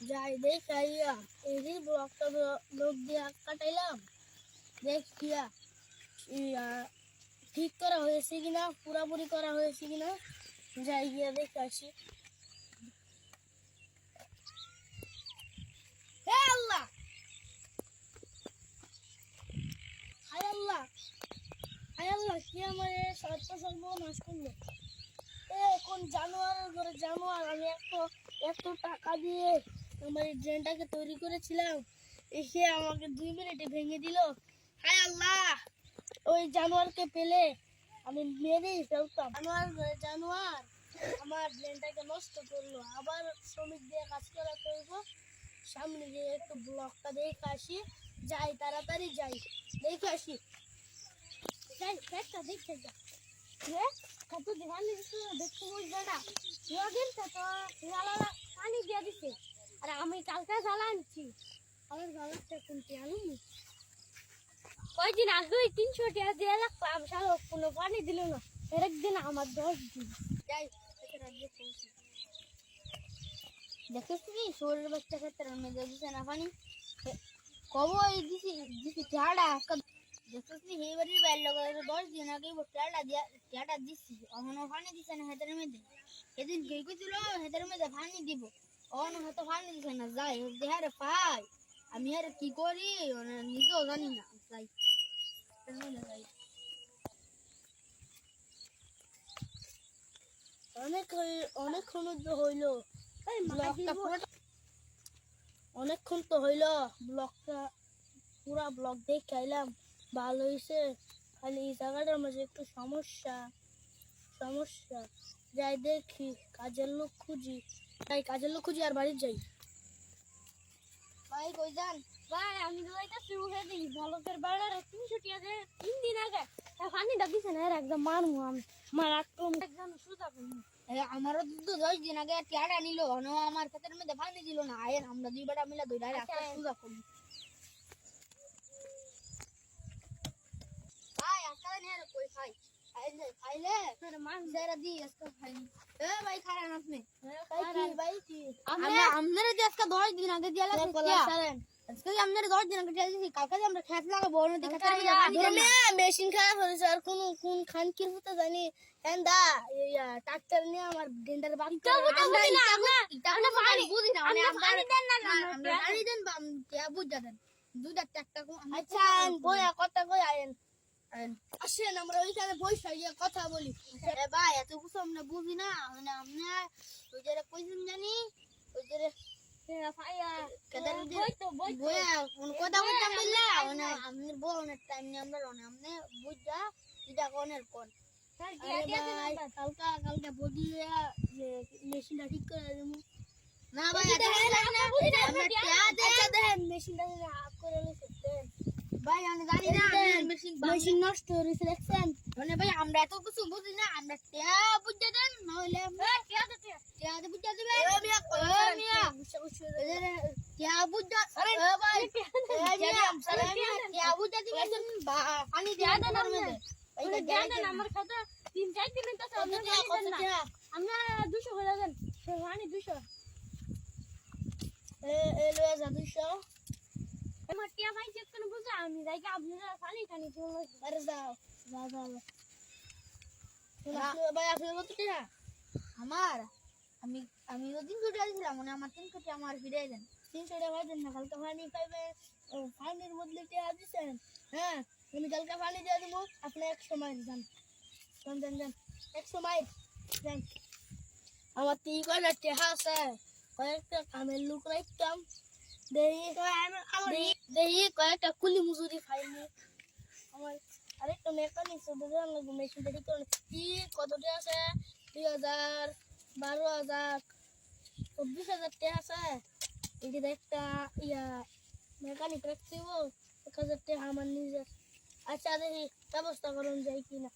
যাই দেখাইয়া এই যে ব্লকটা লোক দিয়া কাটাইলাম দেখিয়া ঠিক করা হয়েছে কিনা, পুরাপুরি করা হয়েছে কিনা যাই গিয়া দেখে আসি। হে আল্লাহ, হায় আল্লাহ, হায় আল্লাহ, কি আমার সর্বনাশ করলো। এখন জানোয়ারের ঘরে জানোয়ার, আমি এত টাকা দিয়ে আমার এই ড্রেনটাকে তৈরি করেছিলাম, এসে আমাকে 2 মিনিটে ভেঙে দিল। হায় আল্লাহ, ওই জানোয়ারকে পেলে আমি মেরেই ফেলতাম। জানোয়ার ঘরে জানোয়ার আমার ড্রেনটাকে নষ্ট করলো। আবার শ্রমিক দিয়ে কাজ করা করবো। সামনে গিয়ে একটু ব্লকটা দেখে আসি, যাই তাড়াতাড়ি যাই, দেখে আসি। যাই একটা দেখতে যা কত ধ্যান দিচ্ছে দেখতে বুঝবে না। পানি দিয়ে দিচ্ছে আর আমি কালকে জ্বালা আনছি। আমার জ্বালাটা কোনটি আলু কয়দিন আগে 300 টাকা দিয়ে রাখলাম, শালো কোনো পানি দিল না। একদিন আমার 10 দিন যাই দেখেছ কি শরীর বাচ্চা ক্ষেত্রে মেজে দিছে না পানি কব এই দিছি ঝাড়া দেখেছ কি এই বাড়ির বাইরে লগা 10 দিন আগে ঝাড়া দিছি অহনো পানি দিছে না হেতের মেজে। সেদিন কে কইছিল হেতের মেজে পানি দিব, অহনো হয়তো পানি দিছে না। যাই দেহারে পাই আমি আর কি করি নিজেও জানি না। যাই অনেকক্ষণ হইল অনেকক্ষণ তো হইল ব্লকটা পুরা ব্লক দেখে আইলাম, ভালো হয়েছে। খালি এই জায়গাটার মাঝে একটু সমস্যা। যাই দেখি কাজের লোক খুঁজি, আর বাড়ি যাই। ভাই কই যান? ভাই আমি তো যাইতাছি উঠে দিই ব্লকের বাড়ার 300 টাকা দে 3 দিন আগে পানিটা দিছে না একদম মারমু আমি মার একদম সুদা করবো। আমারও তো 10 দিন আগে টাকা নিল আমার ক্ষেতের মধ্যে পানি দিল না। আয়ের আমরা 2 বেটা মিলে 2 ডাইরেক্ট সুদা করবো। ভাই আজকাল নিয়ে কই খাই খাইলে মান যারা দি আজকে খাইনি। এ ভাই খারান আপনি ভাই কি আমরা যে আজকে 10 দিন আগে দিয়া লাগছে আজকে আমরা 10 দিন আগে দিয়া দিছি। কালকে আমরা খেত লাগাবো নদী খেতে মেশিন খারাপ হয়েছে আর কোন খান কি হতে জানি এন্ডা ট্রাক্টর নিয়ে আমার ডেন্ডার বাদ আমরা পানি বুঝি না মানে আমরা পানি দেন বা বুঝা দেন দুইটা ট্রাক্টর। আচ্ছা বয়া কথা কই আইন আসেন আমরা ওইখানে বসে গিয়ে কথা বলি। ভাই এত কিছু আমরা বুঝি না মানে আপনি ওই যে কইছেন জানি ওই যে কথা বলতাম বললা আপনার বউনের টাইম নিয়ে আমরা আপনি বুঝা যেটা কনের কোন কালকে বদি যে মেশিনটা ঠিক করে দেবো না ভাই মেশিনটা করে ভাই আমি জানি না মেশিন নষ্ট হয়েছে দেখছেন মানে ভাই আমরা এত কিছু বুঝি না। আমরা টিয়া বুঝা দেন নইলে টিয়া বুঝা দিবে টিয়া বুঝা ভাই টিয়া বুঝা দিবে পানি দিয়া দেন আমার খাতা 3-4 দিন তো আমরা 200 করে দেন পানি 200 লয়ে যা 200 আমার টিয়া ভাই চেক করে বুঝা আমি যাই আপনারা পানি টানি চলে আরে যাও ভাই আপনার কত টাকা? আমার আমি ওদিন ছুটে আসছিলাম মানে আমার 300 টাকা আমার ফিরে দেন। 300 টাকা ভাই দেন না, কালকে পানি পাইবে পানির বদলে টাকা দিচ্ছেন। হ্যাঁ আমি কালকে পানি দিয়ে দেবো, আপনি 100 মাইল যান 100 মাইল যান। আমার 3 কয়টা টাকা আছে, কয়েকটা কামের লোক রাখতাম দেখি কয়েকটা কুলি মজুরি খাইনি। আমার আরেকটা মেকানিক লাগবে মেশিনটা ঠিক করে কতটা আছে 2000 12,000 24,000 টাকা আছে। এটি একটা মেকানিক রাখতে 1,000 টাকা আমার নিজের। আচ্ছা দেখি ব্যবস্থা করুন যাই কিনা।